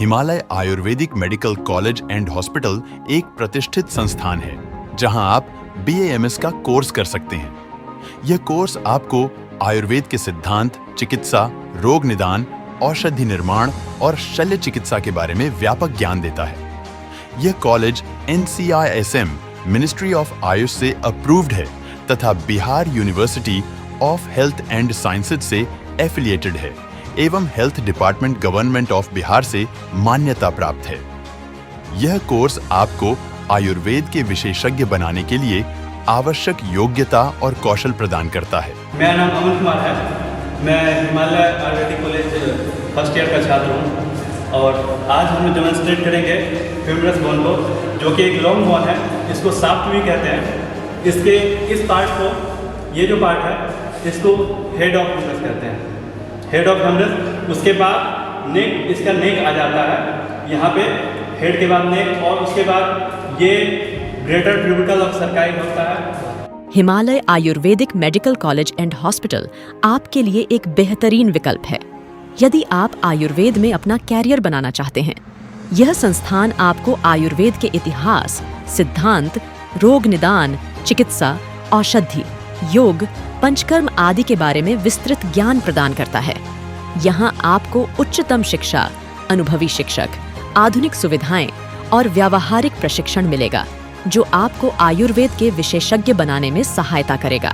Himalaya Ayurvedic medical college and hospital एक प्रतिष्ठित संस्थान है जहां आप BAMS का कोर्स कर सकते हैं। यह कोर्स आपको आयुर्वेद के सिद्धांत, चिकित्सा, रोग निदान, औषधि निर्माण और शल्य चिकित्सा के बारे में व्यापक ज्ञान देता है। यह college NCISM ministry of Ayush से अप्रूव्ड है तथा Bihar university of health and sciences से एफिलिएटेड है एवं health department government of Bihar से मान्यता प्राप्त है। यह कोर्स आपको आयुर्वेद के विशेषज्ञ बनाने के लिए आवश्यक योग्यता और कौशल प्रदान करता है। मेरा नाम अमन कुमार है। मैं Himalaya Ayurvedic college first year का छात्र हूँ और आज हम डेमोन्स्ट्रेट करेंगे ह्यूमरस बोन को, जो कि एक लॉन्ग बोन है। इसको शाफ्ट भी कहते हैं। इसके इस पार्ट को, ये जो पार्ट है, इसको हेड ऑफ ह्यूमरस कहते हैं। हेड ऑफ ह्यूमरस, उसके बाद नेक, इसका नेक आ जाता है यहाँ पे, हेड के बाद नेक, और उसके बाद ये ग्रेटर ट्यूबिकल ऑफ सर्काई होता है। Himalaya Ayurvedic medical college and hospital आपके लिए एक बेहतरीन विकल्प है यदि आप आयुर्वेद में अपना कैरियर बनाना चाहते हैं। यह संस्थान आपको आयुर्वेद के इतिहास, सिद्धांत, रोग निदान, चिकित्सा, औषधि, योग, पंचकर्म आदि के बारे में विस्तृत ज्ञान प्रदान करता है। यहाँ आपको उच्चतम शिक्षा, अनुभवी शिक्षक, आधुनिक सुविधाएं और व्यावहारिक प्रशिक्षण मिलेगा जो आपको आयुर्वेद के विशेषज्ञ बनाने में सहायता करेगा।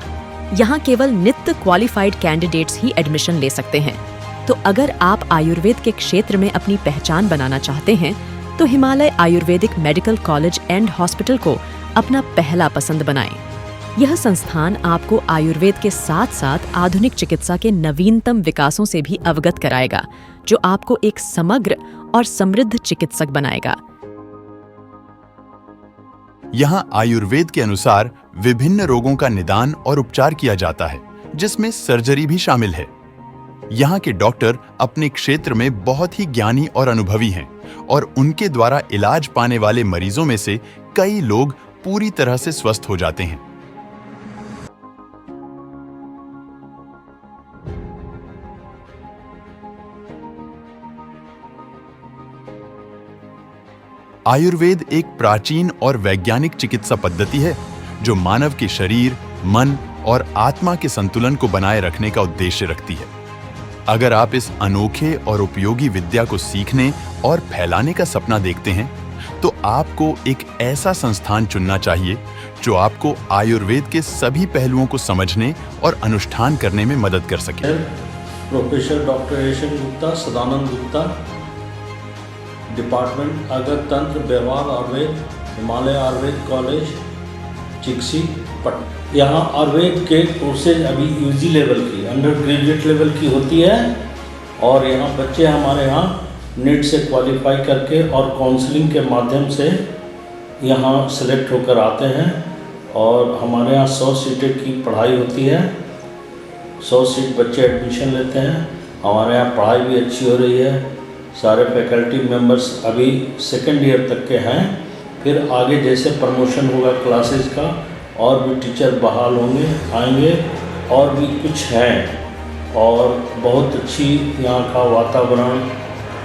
यहाँ केवल नित्य क्वालिफाइड कैंडिडेट्स ही एडमिशन ले सकते हैं। तो अगर आप आयुर्वेद के क्षेत्र में अपनी पहचान बनाना चाहते हैं तो Himalaya Ayurvedic medical college and hospital को अपना पहला पसंद बनाएं। यह संस्थान आपको आयुर्वेद के साथ साथ आधुनिक चिकित्सा के नवीनतम विकासों से भी अवगत कराएगा जो आपको एक समग्र और समृद्ध चिकित्सक बनाएगा। यहाँ आयुर्वेद के अनुसार विभिन्न रोगों का निदान और उपचार किया जाता है, जिसमें सर्जरी भी शामिल है। यहाँ के डॉक्टर अपने क्षेत्र में बहुत ही ज्ञानी और अनुभवी हैं और उनके द्वारा इलाज पाने वाले मरीजों में से कई लोग पूरी तरह से स्वस्थ हो जाते हैं। आयुर्वेद एक प्राचीन और वैज्ञानिक चिकित्सा पद्धति है जो मानव के शरीर, मन और आत्मा के संतुलन को बनाए रखने का उद्देश्य रखती है। अगर आप इस अनोखे और उपयोगी विद्या को सीखने और फैलाने का सपना देखते हैं तो आपको एक ऐसा संस्थान चुनना चाहिए जो आपको आयुर्वेद के सभी पहलुओं को समझने और अनुष्ठान करने में मदद कर सके। प्रोफेसर डॉक्टर एशन गुप्ता, सदानंद गुप्ता, डिपार्टमेंट अगर तंत्र व्यवहार आयुर्वेद, हिमालय आयुर्वेद कॉलेज, चिक्सी, पटना। यहाँ आयुर्वेद के कोर्सेज अभी UG लेवल की, अंडर ग्रेजुएट लेवल की होती है और यहाँ बच्चे हमारे यहाँ नीट से क्वालिफाई करके और काउंसलिंग के माध्यम से यहाँ सेलेक्ट होकर आते हैं और हमारे यहाँ 100 सीटें की पढ़ाई होती है। 100 सीट बच्चे एडमिशन लेते हैं। हमारे यहाँ पढ़ाई भी अच्छी हो रही है। सारे फैकल्टी मेंबर्स अभी सेकेंड ईयर तक के हैं। फिर आगे जैसे प्रमोशन होगा क्लासेस का और भी टीचर बहाल होंगे, आएंगे और भी कुछ हैं। और बहुत अच्छी यहाँ का वातावरण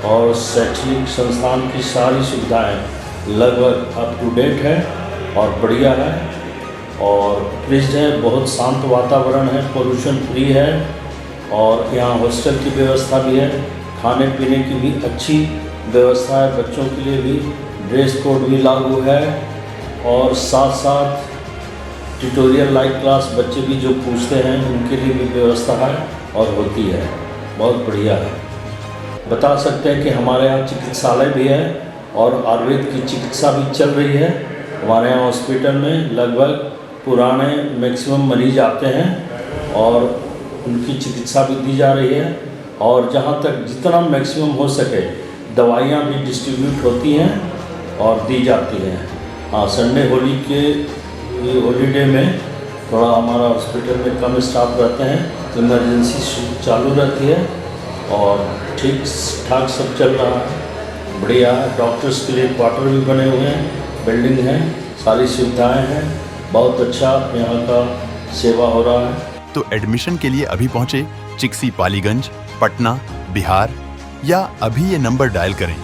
और शैक्षणिक संस्थान की सारी सुविधाएं लगभग अप टू डेट है और बढ़िया है और प्लीज है। बहुत शांत वातावरण है, पोल्यूशन फ्री है और यहाँ हॉस्टल की व्यवस्था भी है। खाने पीने की भी अच्छी व्यवस्था है। बच्चों के लिए भी ड्रेस कोड भी लागू है और साथ साथ ट्यूटोरियल लाइव क्लास बच्चे भी जो पूछते हैं उनके लिए भी व्यवस्था है और होती है। बहुत बढ़िया है। बता सकते हैं कि हमारे यहाँ चिकित्सालय भी है और आयुर्वेद की चिकित्सा भी चल रही है। हमारे यहाँ हॉस्पिटल में लगभग पुराने मैक्सिमम मरीज आते हैं और उनकी चिकित्सा भी दी जा रही है और जहाँ तक जितना मैक्सिमम हो सके दवाइयाँ भी डिस्ट्रीब्यूट होती हैं और दी जाती हैं। हाँ, संडे हॉलीडे में थोड़ा हमारा हॉस्पिटल में कम स्टाफ रहते हैं, इमरजेंसी चालू रहती है और ठीक ठाक सब चल रहा है, बढ़िया है। डॉक्टर्स के लिए क्वार्टर भी बने हुए हैं, बिल्डिंग है, सारी सुविधाएं हैं। बहुत अच्छा यहाँ का सेवा हो रहा है। तो एडमिशन के लिए अभी पहुंचे चिक्सी पालीगंज, पटना, बिहार, या अभी ये नंबर डायल करें